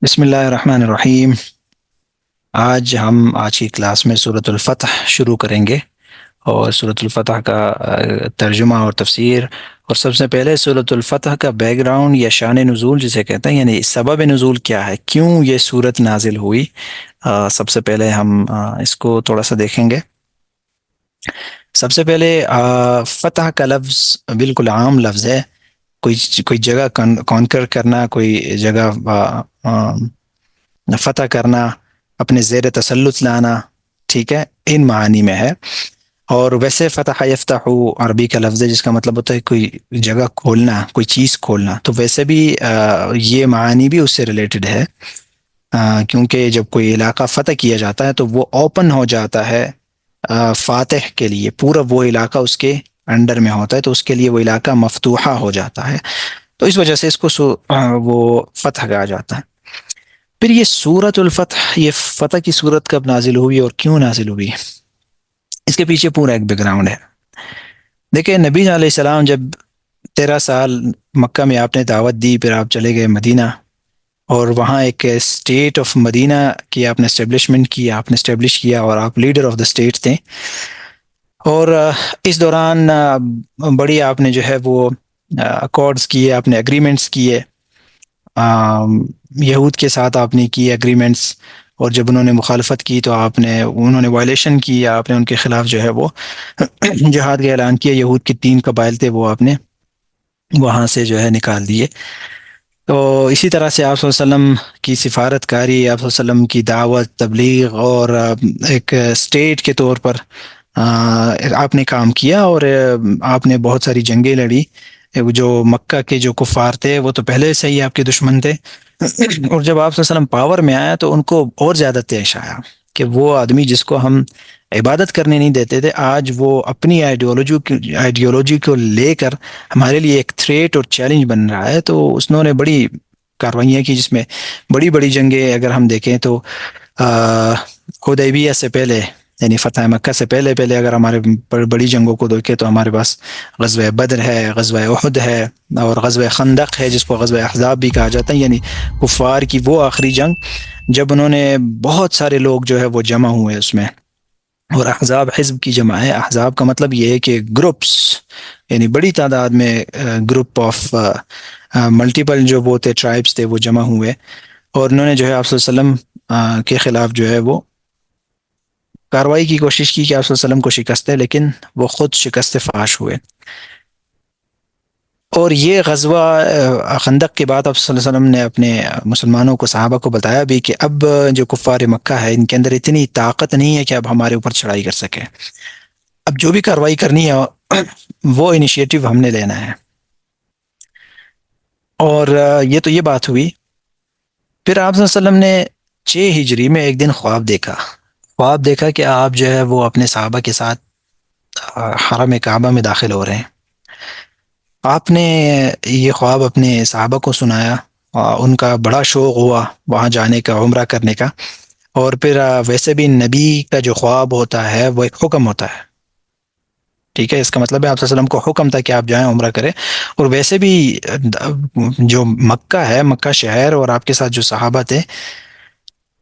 بسم اللہ الرحمن الرحیم۔ آج کی کلاس میں سورۃ الفتح شروع کریں گے، اور سورۃ الفتح کا ترجمہ اور تفسیر، اور سب سے پہلے سورۃ الفتح کا بیک گراؤنڈ یا شان نزول جسے کہتے ہیں، یعنی سبب نزول کیا ہے، کیوں یہ سورت نازل ہوئی۔ سب سے پہلے ہم اس کو تھوڑا سا دیکھیں گے۔ سب سے پہلے فتح کا لفظ بالکل عام لفظ ہے، کوئی جگہ کانکر کرنا، کوئی جگہ فتح کرنا، اپنے زیر تسلط لانا، ٹھیک ہے، ان معانی میں ہے۔ اور ویسے فتح یفتح عربی کا لفظ ہے جس کا مطلب ہوتا ہے کوئی جگہ کھولنا، کوئی چیز کھولنا، تو ویسے بھی یہ معانی بھی اس سے ریلیٹڈ ہے، کیونکہ جب کوئی علاقہ فتح کیا جاتا ہے تو وہ اوپن ہو جاتا ہے فاتح کے لیے، پورا وہ علاقہ اس کے انڈر میں ہوتا ہے، تو اس کے لیے وہ علاقہ مفتوحہ ہو جاتا ہے، تو اس وجہ سے اس کو وہ فتح کہا جاتا ہے۔ پھر یہ سورۃ الفتح، یہ فتح کی صورت کب نازل ہوئی اور کیوں نازل ہوئی، اس کے پیچھے پورا ایک بیک گراؤنڈ ہے۔ دیکھیں، نبی علیہ السلام جب 13 سال مکہ میں آپ نے دعوت دی، پھر آپ چلے گئے مدینہ، اور وہاں ایک اسٹیٹ آف مدینہ کی آپ نے اسٹیبلشمنٹ کی، آپ نے اسٹیبلش کیا، اور آپ لیڈر آف دا اسٹیٹ تھے۔ اور اس دوران بڑی آپ نے جو ہے وہ اکارڈز کیے، آپ نے اگریمنٹس کیے، یہود کے ساتھ آپ نے کی اگریمنٹس، اور جب انہوں نے مخالفت کی تو انہوں نے وائلیشن کی، آپ نے ان کے خلاف جو ہے وہ جہاد کا اعلان کیا۔ یہود کے 3 قبائل تھے، وہ آپ نے وہاں سے جو ہے نکال دیے۔ تو اسی طرح سے آپ صلی اللہ علیہ وسلم کی سفارت کاری، آپ صلی اللہ علیہ وسلم کی دعوت تبلیغ، اور ایک اسٹیٹ کے طور پر آپ نے کام کیا، اور آپ نے بہت ساری جنگیں لڑی۔ جو مکہ کے جو کفار تھے وہ تو پہلے سے ہی آپ کے دشمن تھے، اور جب آپ صلی اللہ علیہ وسلم پاور میں آیا تو ان کو اور زیادہ طیش آیا کہ وہ آدمی جس کو ہم عبادت کرنے نہیں دیتے تھے، آج وہ اپنی آئیڈیولوجی کو لے کر ہمارے لیے ایک تھریٹ اور چیلنج بن رہا ہے۔ تو انہوں نے بڑی کاروائیاں کی، جس میں بڑی بڑی جنگیں اگر ہم دیکھیں تو حدیبیہ سے پہلے، یعنی فتح مکہ سے پہلے اگر ہمارے بڑی جنگوں کو دیکھیں تو ہمارے پاس غزوہ بدر ہے، غزوہ احد ہے، اور غزوہ خندق ہے جس کو غزوہ احزاب بھی کہا جاتا ہے، یعنی کفار کی وہ آخری جنگ جب انہوں نے بہت سارے لوگ جو ہے وہ جمع ہوئے اس میں۔ اور احزاب حزب کی جمع ہے، احزاب کا مطلب یہ ہے کہ گروپس، یعنی بڑی تعداد میں گروپ آف ملٹیپل جو وہ تھے ٹرائبس تھے وہ جمع ہوئے، اور انہوں نے جو ہے آپ صلی اللہ علیہ وسلم کے خلاف جو ہے وہ کاروائی کی کوشش کی کہ آپ صلی اللہ علیہ وسلم کو شکست ہے، لیکن وہ خود شکست فاش ہوئے۔ اور یہ غزوہ خندق کے بعد آپ صلی اللہ علیہ وسلم نے اپنے مسلمانوں کو، صحابہ کو بتایا بھی کہ اب جو کفار مکہ ہے ان کے اندر اتنی طاقت نہیں ہے کہ اب ہمارے اوپر چڑھائی کر سکے، اب جو بھی کاروائی کرنی ہے وہ انیشیٹو ہم نے لینا ہے۔ اور یہ بات ہوئی۔ پھر آپ صلی اللہ علیہ وسلم نے 6 ہجری میں ایک دن خواب دیکھا کہ آپ جو ہے وہ اپنے صحابہ کے ساتھ حرم کعبہ میں داخل ہو رہے ہیں۔ آپ نے یہ خواب اپنے صحابہ کو سنایا، ان کا بڑا شوق ہوا وہاں جانے کا، عمرہ کرنے کا۔ اور پھر ویسے بھی نبی کا جو خواب ہوتا ہے وہ ایک حکم ہوتا ہے، ٹھیک ہے، اس کا مطلب ہے آپ صلی اللہ علیہ وسلم کو حکم تھا کہ آپ جائیں عمرہ کریں۔ اور ویسے بھی جو مکہ ہے، مکہ شہر، اور آپ کے ساتھ جو صحابہ تھے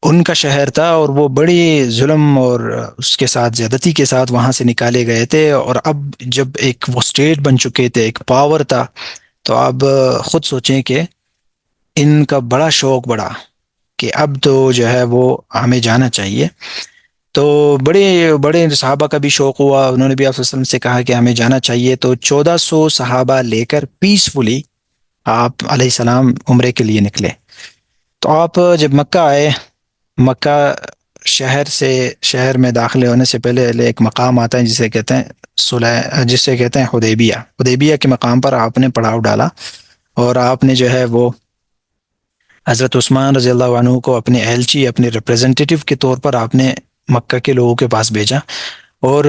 ان کا شہر تھا، اور وہ بڑی ظلم اور اس کے ساتھ زیادتی کے ساتھ وہاں سے نکالے گئے تھے، اور اب جب ایک وہ اسٹیٹ بن چکے تھے، ایک پاور تھا، تو اب خود سوچیں کہ ان کا بڑا شوق بڑا کہ اب تو جو ہے وہ ہمیں جانا چاہیے۔ تو بڑے بڑے صحابہ کا بھی شوق ہوا، انہوں نے بھی آپ صلی اللہ علیہ وسلم سے کہا کہ ہمیں جانا چاہیے، تو 1400 صحابہ لے کر پیسفلی آپ علیہ السلام عمرے کے لیے نکلے۔ تو آپ جب مکہ آئے، مکہ شہر میں داخلے ہونے سے پہلے ایک مقام آتا ہے جسے کہتے ہیں حدیبیہ کے مقام پر آپ نے پڑاؤ ڈالا، اور آپ نے جو ہے وہ حضرت عثمان رضی اللہ عنہ کو اپنے ایلچی، اپنے ریپریزنٹیٹیو کے طور پر آپ نے مکہ کے لوگوں کے پاس بھیجا، اور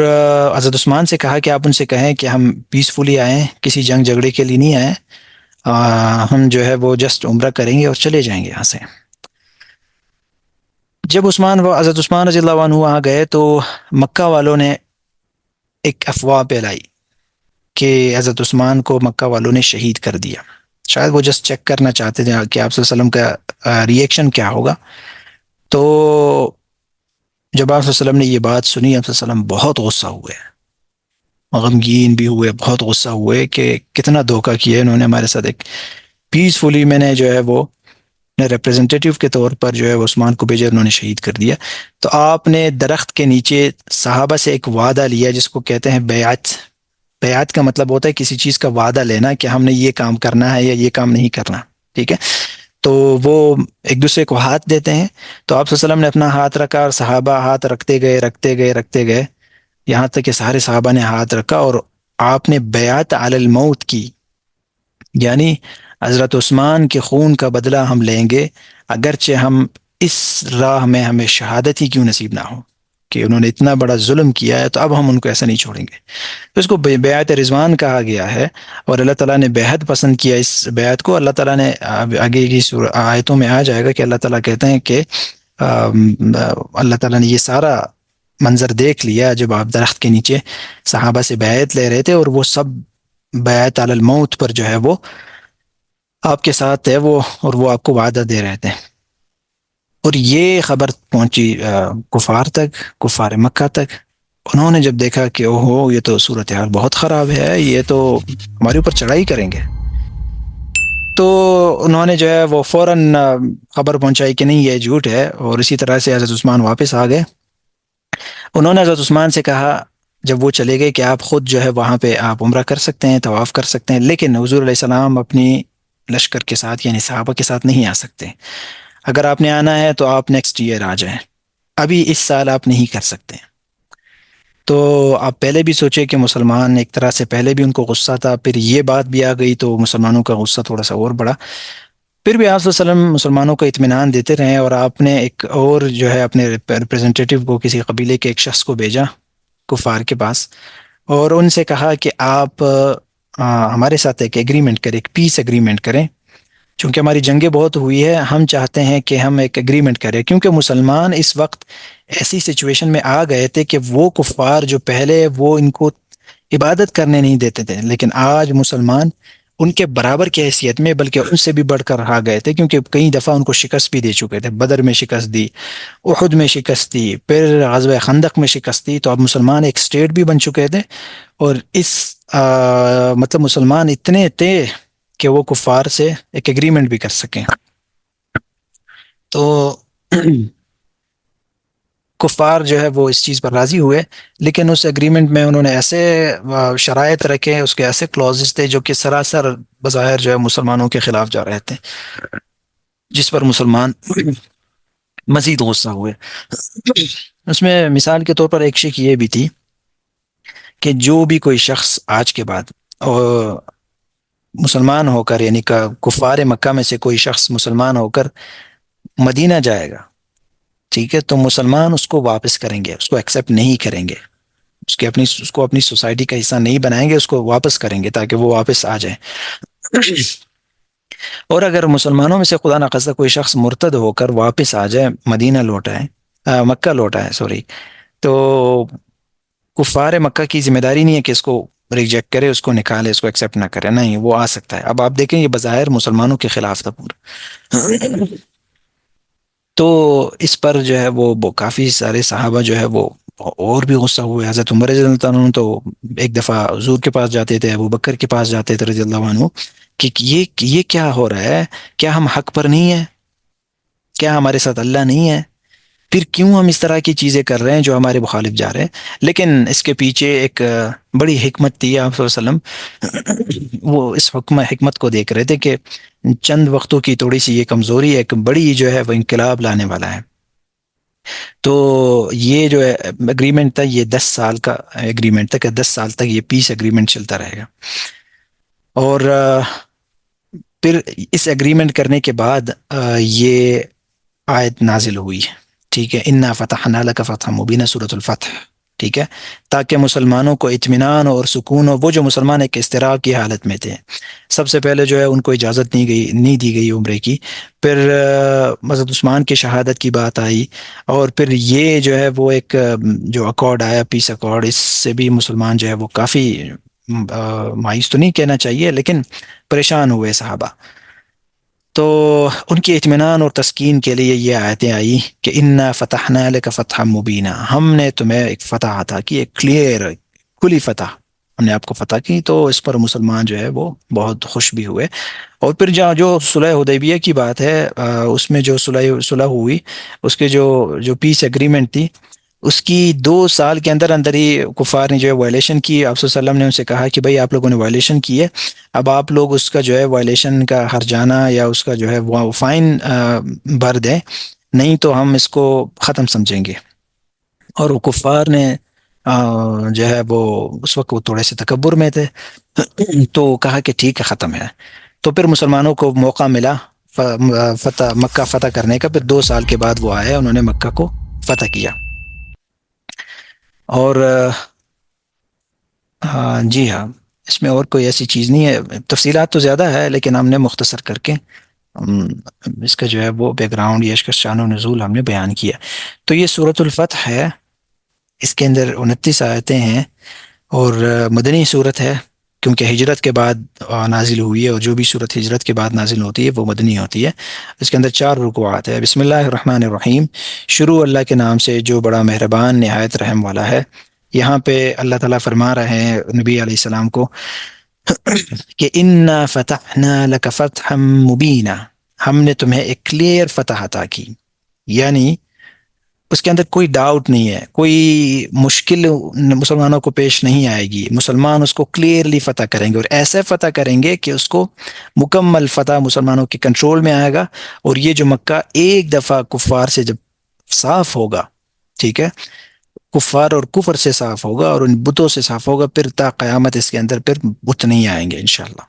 حضرت عثمان سے کہا کہ آپ ان سے کہیں کہ ہم پیسفلی آئیں، کسی جنگ جھگڑے کے لیے نہیں آئیں، ہم جو ہے وہ جسٹ عمرہ کریں گے اور چلے جائیں گے یہاں سے۔ جب حضرت عثمان رضی اللہ عنہ وہاں گئے تو مکہ والوں نے ایک افواہ پھیلائی کہ حضرت عثمان کو مکہ والوں نے شہید کر دیا۔ شاید وہ جسٹ چیک کرنا چاہتے تھے کہ آپ صلی اللہ علیہ وسلم کا ریئیکشن کیا ہوگا. تو جب آپ صلی اللہ علیہ وسلم نے یہ بات سنی، آپ صلی اللہ علیہ وسلم بہت غصہ ہوئے، غمگین بھی ہوئے، بہت غصہ ہوئے کہ کتنا دھوکہ کیا انہوں نے ہمارے ساتھ. ایک پیسفلی میں نے جو ہے وہ ریپرزنٹیٹیو کے طور پر جو ہے وہ عثمان کو بھیجا، انہوں نے شہید کر دیا. تو آپ نے درخت کے نیچے صحابہ سے ایک وعدہ لیا جس کو کہتے ہیں بیعت. بیعت کا مطلب ہوتا ہے کسی چیز کا وعدہ لینا کہ ہم نے یہ کام کرنا ہے یا یہ کام نہیں کرنا. ٹھیک ہے. تو وہ ایک دوسرے کو ہاتھ دیتے ہیں. تو آپ صلی اللہ علیہ وسلم نے اپنا ہاتھ رکھا اور صحابہ ہاتھ رکھتے گئے رکھتے گئے رکھتے گئے، یہاں تک کہ سارے صحابہ نے ہاتھ رکھا اور آپ نے بیعت علی الموت کی. یعنی حضرت عثمان کے خون کا بدلہ ہم لیں گے، اگرچہ ہم اس راہ میں ہمیں شہادت ہی کیوں نصیب نہ ہو، کہ انہوں نے اتنا بڑا ظلم کیا ہے تو اب ہم ان کو ایسا نہیں چھوڑیں گے. تو اس کو بیعت رضوان کہا گیا ہے. اور اللہ تعالیٰ نے بےحد پسند کیا اس بیعت کو. اللہ تعالیٰ نے آگے کی آیتوں میں آ جائے گا کہ اللہ تعالیٰ کہتے ہیں کہ اللہ تعالیٰ نے یہ سارا منظر دیکھ لیا جب آپ درخت کے نیچے صحابہ سے بیعت لے رہے تھے، اور وہ سب بیعت علی الموت پر جو ہے وہ آپ کے ساتھ ہے وہ، اور وہ آپ کو وعدہ دے رہے تھے. اور یہ خبر پہنچی کفار تک، کفار مکہ تک. انہوں نے جب دیکھا کہ اوہو یہ تو صورتحال بہت خراب ہے، یہ تو ہمارے اوپر چڑھائی کریں گے، تو انہوں نے جو ہے وہ فوراً خبر پہنچائی کہ نہیں یہ جھوٹ ہے. اور اسی طرح سے حضرت عثمان واپس آ گئے. انہوں نے حضرت عثمان سے کہا جب وہ چلے گئے کہ آپ خود جو ہے وہاں پہ آپ عمرہ کر سکتے ہیں، طواف کر سکتے ہیں، لیکن حضور علیہ السلام اپنی لشکر کے ساتھ یعنی صحابہ کے ساتھ نہیں آ سکتے. اگر آپ نے آنا ہے تو آپ نیکسٹ ایئر آ جائیں، ابھی اس سال آپ نہیں کر سکتے. تو آپ پہلے بھی سوچے کہ مسلمان ایک طرح سے پہلے بھی ان کو غصہ تھا، پھر یہ بات بھی آ گئی تو مسلمانوں کا غصہ تھوڑا سا اور بڑا. پھر بھی آپ صلی اللہ علیہ وسلم مسلمانوں کو اطمینان دیتے رہے، اور آپ نے ایک اور جو ہے اپنے ریپرزنٹیٹیو کو، کسی قبیلے کے ایک شخص کو بھیجا کفار کے پاس، اور ان سے کہا کہ آپ ہمارے ساتھ ایک ایگریمنٹ کریں، ایک پیس ایگریمنٹ کریں. چونکہ ہماری جنگیں بہت ہوئی ہے، ہم چاہتے ہیں کہ ہم ایک ایگریمنٹ کریں. کیونکہ مسلمان اس وقت ایسی سچویشن میں آ گئے تھے کہ وہ کفار جو پہلے وہ ان کو عبادت کرنے نہیں دیتے تھے، لیکن آج مسلمان ان کے برابر کی حیثیت میں بلکہ ان سے بھی بڑھ کر آ گئے تھے. کیونکہ کئی دفعہ ان کو شکست بھی دے چکے تھے، بدر میں شکست دی، احد میں شکست دی، پھر غزوہ خندق میں شکست دی. تو اب مسلمان ایک اسٹیٹ بھی بن چکے تھے، اور اس مطلب مسلمان اتنے تھے کہ وہ کفار سے ایک ایگریمنٹ بھی کر سکیں. تو کفار جو ہے وہ اس چیز پر راضی ہوئے، لیکن اس ایگریمنٹ میں انہوں نے ایسے شرائط رکھے، اس کے ایسے کلوزز تھے جو کہ سراسر بظاہر جو ہے مسلمانوں کے خلاف جا رہے تھے، جس پر مسلمان مزید غصہ ہوئے. اس میں مثال کے طور پر ایک شک یہ بھی تھی کہ جو بھی کوئی شخص آج کے بعد مسلمان ہو کر، یعنی کفار مکہ میں سے کوئی شخص مسلمان ہو کر مدینہ جائے گا، ٹھیک ہے، تو مسلمان اس کو واپس کریں گے، اس کو ایکسیپٹ نہیں کریں گے، اس کو اپنی سوسائٹی کا حصہ نہیں بنائیں گے، اس کو واپس کریں گے تاکہ وہ واپس آ جائے. اور اگر مسلمانوں میں سے خدا نخواستہ کوئی شخص مرتد ہو کر واپس آ جائے، مدینہ لوٹا ہے، مکہ لوٹا ہے سوری، تو کفار مکہ کی ذمہ داری نہیں ہے کہ اس کو ریجیکٹ کرے، اس کو نکالے، اس کو ایکسیپٹ نہ کرے، نہیں، وہ آ سکتا ہے. اب آپ دیکھیں یہ بظاہر مسلمانوں کے خلاف تھا پورا. تو اس پر جو ہے وہ کافی سارے صحابہ جو ہے وہ اور بھی غصہ ہوئے. حضرت عمر رضی اللہ عنہ تو ایک دفعہ حضور کے پاس جاتے تھے، ابو بکر کے پاس جاتے تھے رضی اللہ عنہ، کہ یہ کیا ہو رہا ہے، کیا ہم حق پر نہیں ہیں، کیا ہمارے ساتھ اللہ نہیں ہے، پھر کیوں ہم اس طرح کی چیزیں کر رہے ہیں جو ہمارے مخالف جا رہے ہیں. لیکن اس کے پیچھے ایک بڑی حکمت تھی. آپ صلی اللہ علیہ وسلم وہ اس حکمت کو دیکھ رہے تھے کہ چند وقتوں کی تھوڑی سی یہ کمزوری ایک بڑی جو ہے وہ انقلاب لانے والا ہے. تو یہ جو ہے اگریمنٹ تھا، یہ 10 سال کا اگریمنٹ تھا کہ 10 سال تک یہ پیس اگریمنٹ چلتا رہے گا. اور پھر اس اگریمنٹ کرنے کے بعد یہ آیت نازل ہوئی، ٹھیک ہے، انا فتحنا لک فتحا مبینا، سورۃ الفتح، ٹھیک ہے، تاکہ مسلمانوں کو اطمینان اور سکون ہو. وہ جو مسلمان ایک اضطراب کی حالت میں تھے، سب سے پہلے جو ہے ان کو اجازت نہیں دی گئی عمرے کی. پھر حضرت عثمان کی شہادت کی بات آئی، اور پھر یہ جو ہے وہ ایک جو اکارڈ آیا، پیس اکارڈ، اس سے بھی مسلمان جو ہے وہ کافی مایوس تو نہیں کہنا چاہیے، لیکن پریشان ہوئے صحابہ. تو ان کے اطمینان اور تسکین کے لیے یہ آیتیں آئی کہ انا فتحنا لک فتحا مبینہ، ہم نے تمہیں ایک فتح عطا کی، ایک کلیئر کھلی فتح ہم نے آپ کو فتح کی. تو اس پر مسلمان جو ہے وہ بہت خوش بھی ہوئے. اور پھر جہاں جو صلح حدیبیہ کی بات ہے، اس میں جو صلح ہوئی، اس کے جو پیس ایگریمنٹ تھی، اس کی 2 سال کے اندر اندر ہی کفار نے جو ہے وائلیشن کی. آپ صلی اللہ علیہ وسلم نے ان سے کہا کہ بھئی آپ لوگوں نے وائلیشن کی ہے، اب آپ لوگ اس کا جو ہے وائلیشن کا ہرجانہ یا اس کا جو ہے وہ فائن بھر دیں، نہیں تو ہم اس کو ختم سمجھیں گے. اور وہ کفار نے جو ہے وہ اس وقت وہ تھوڑے سے تکبر میں تھے، تو کہا کہ ٹھیک ہے ختم ہے. تو پھر مسلمانوں کو موقع ملا مکہ فتح کرنے کا. پھر 2 سال کے بعد وہ آئے، انہوں نے مکہ کو فتح کیا. اور ہاں جی ہاں، اس میں اور کوئی ایسی چیز نہیں ہے، تفصیلات تو زیادہ ہے لیکن ہم نے مختصر کر کے ہم، اس کا جو ہے وہ بیک گراؤنڈ یا اس کا شان و نزول ہم نے بیان کیا. تو یہ سورۃ الفتح ہے، اس کے اندر 29 آیتیں ہیں، اور مدنی صورت ہے، کیونکہ ہجرت کے بعد نازل ہوئی ہے، اور جو بھی صورت ہجرت کے بعد نازل ہوتی ہے وہ مدنی ہوتی ہے. اس کے اندر 4 رکوعات ہے. بسم اللہ الرحمن الرحیم، شروع اللہ کے نام سے جو بڑا مہربان نہایت رحم والا ہے. یہاں پہ اللہ تعالیٰ فرما رہے ہیں نبی علیہ السلام کو کہ انا فتحنا لک فتحا مبینہ، ہم نے تمہیں ایک کلیئر فتح عطا کی. یعنی اس کے اندر کوئی ڈاؤٹ نہیں ہے، کوئی مشکل مسلمانوں کو پیش نہیں آئے گی. مسلمان اس کو کلیئرلی فتح کریں گے، اور ایسے فتح کریں گے کہ اس کو مکمل فتح مسلمانوں کے کنٹرول میں آئے گا. اور یہ جو مکہ ایک دفعہ کفار سے جب صاف ہوگا، ٹھیک ہے، کفار اور کفر سے صاف ہوگا اور ان بتوں سے صاف ہوگا، پھر تا قیامت اس کے اندر پھر بت نہیں آئیں گے انشاءاللہ.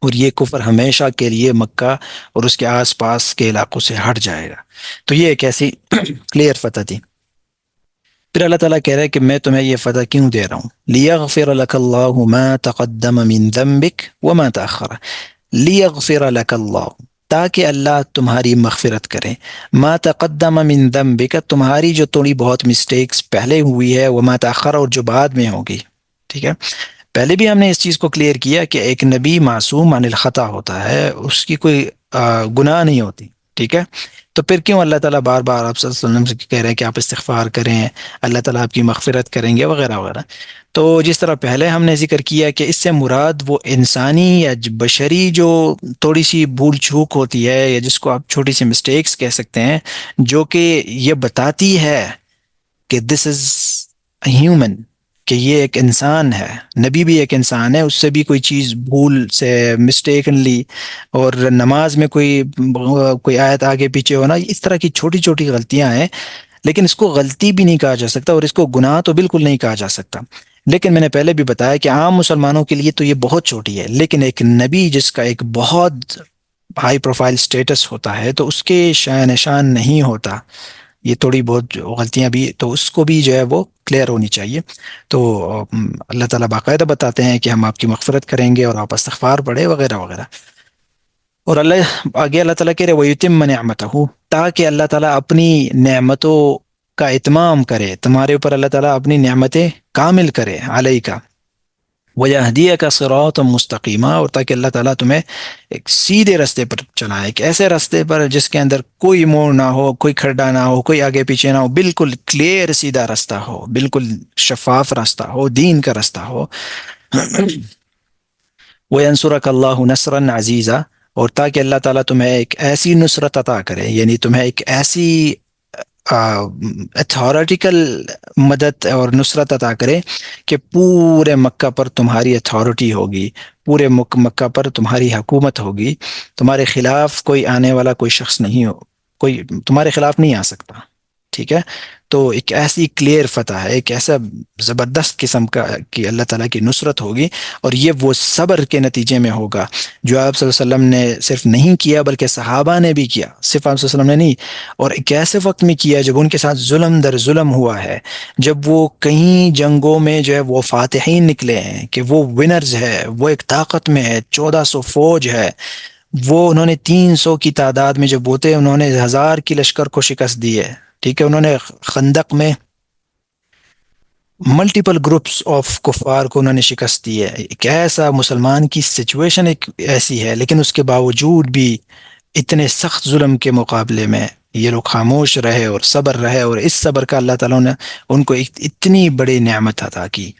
اور یہ کفر ہمیشہ کے لیے مکہ اور اس کے آس پاس کے علاقوں سے ہٹ جائے گا. تو یہ ایک ایسی کلیئر فتح تھی. پھر اللہ تعالیٰ کہہ رہا ہے کہ میں تمہیں یہ فتح کیوں دے رہا ہوں، لیغفر لك اللہ ما تقدم من ذنبك وما تأخر. لیغفر لك اللہ، تاکہ اللہ تمہاری مغفرت کرے. ما تقدم من ذنبك، تمہاری جو تھوڑی بہت مسٹیکس پہلے ہوئی ہے، وما تأخر، اور جو بعد میں ہوگی. ٹھیک ہے، پہلے بھی ہم نے اس چیز کو کلیئر کیا کہ ایک نبی معصوم عن الخطا ہوتا ہے، اس کی کوئی گناہ نہیں ہوتی. ٹھیک ہے، تو پھر کیوں اللہ تعالیٰ بار بار آپ صلی اللہ علیہ وسلم سے کہہ رہے ہیں کہ آپ استغفار کریں، اللہ تعالیٰ آپ کی مغفرت کریں گے وغیرہ وغیرہ. تو جس طرح پہلے ہم نے ذکر کیا کہ اس سے مراد وہ انسانی یا بشری جو تھوڑی سی بھول چوک ہوتی ہے، یا جس کو آپ چھوٹی سی مسٹیکس کہہ سکتے ہیں، جو کہ یہ بتاتی ہے کہ دس از ہیومن، کہ یہ ایک انسان ہے. نبی بھی ایک انسان ہے، اس سے بھی کوئی چیز بھول سے مسٹیکنلی، اور نماز میں کوئی آیت آگے پیچھے ہونا، اس طرح کی چھوٹی چھوٹی غلطیاں ہیں. لیکن اس کو غلطی بھی نہیں کہا جا سکتا، اور اس کو گناہ تو بالکل نہیں کہا جا سکتا. لیکن میں نے پہلے بھی بتایا کہ عام مسلمانوں کے لیے تو یہ بہت چھوٹی ہے، لیکن ایک نبی جس کا ایک بہت ہائی پروفائل سٹیٹس ہوتا ہے، تو اس کے شان نشان نہیں ہوتا یہ تھوڑی بہت غلطیاں بھی، تو اس کو بھی جو ہے وہ کلیئر ہونی چاہیے. تو اللہ تعالیٰ باقاعدہ بتاتے ہیں کہ ہم آپ کی مغفرت کریں گے اور آپ استغفار پڑھیں وغیرہ وغیرہ. اور اللہ آگے اللہ تعالیٰ کہہ رہے وَيُتِمَّ نِعْمَتَهُ، تاکہ اللہ تعالیٰ اپنی نعمتوں کا اتمام کرے تمہارے اوپر، اللہ تعالیٰ اپنی نعمتیں کامل کرے علیہ کا. وَيَهْدِيَكَ صِرَاطًا مُسْتَقِيمًا، اور تاکہ اللہ تعالیٰ تمہیں ایک سیدھے راستے پر چلائے، ایک ایسے راستے پر جس کے اندر کوئی موڑ نہ ہو، کوئی کھڈا نہ ہو، کوئی آگے پیچھے نہ ہو، بالکل کلیئر سیدھا راستہ ہو، بالکل شفاف راستہ ہو، دین کا راستہ ہو. وَيَنْصُرَكَ اللَّهُ نَصْرًا عَزِيزًا، اور تاکہ اللہ تعالیٰ تمہیں ایک ایسی نصرت عطا کرے، یعنی تمہیں ایک ایسی اتھارٹیکل مدد اور نصرت عطا کرے کہ پورے مکہ پر تمہاری اتھارٹی ہوگی، پورے مکہ پر تمہاری حکومت ہوگی، تمہارے خلاف کوئی آنے والا کوئی شخص نہیں ہو، کوئی تمہارے خلاف نہیں آ سکتا. ٹھیک ہے، تو ایک ایسی کلیئر فتح ہے، ایک ایسا زبردست قسم کا کہ اللہ تعالیٰ کی نصرت ہوگی. اور یہ وہ صبر کے نتیجے میں ہوگا جو آپ صلی اللہ علیہ وسلم نے صرف نہیں کیا بلکہ صحابہ نے بھی کیا، صرف آپ صلی اللہ علیہ وسلم نے نہیں. اور ایک ایسے وقت میں کیا جب ان کے ساتھ ظلم در ظلم ہوا ہے، جب وہ کئی جنگوں میں جو ہے وہ فاتحین نکلے ہیں، کہ وہ ونرز ہے، وہ ایک طاقت میں ہے، 1400 فوج ہے. وہ انہوں نے 300 کی تعداد میں جب ہوتے، انہوں نے 1000 کی لشکر کو شکست دی ہے. ٹھیک ہے، انہوں نے خندق میں ملٹیپل گروپس آف کفار کو انہوں نے شکست دی ہے. ایک ایسا مسلمان کی سچویشن ایک ایسی ہے، لیکن اس کے باوجود بھی اتنے سخت ظلم کے مقابلے میں یہ لوگ خاموش رہے اور صبر رہے، اور اس صبر کا اللہ تعالیٰ نے ان کو ایک اتنی بڑی نعمت عطا کی.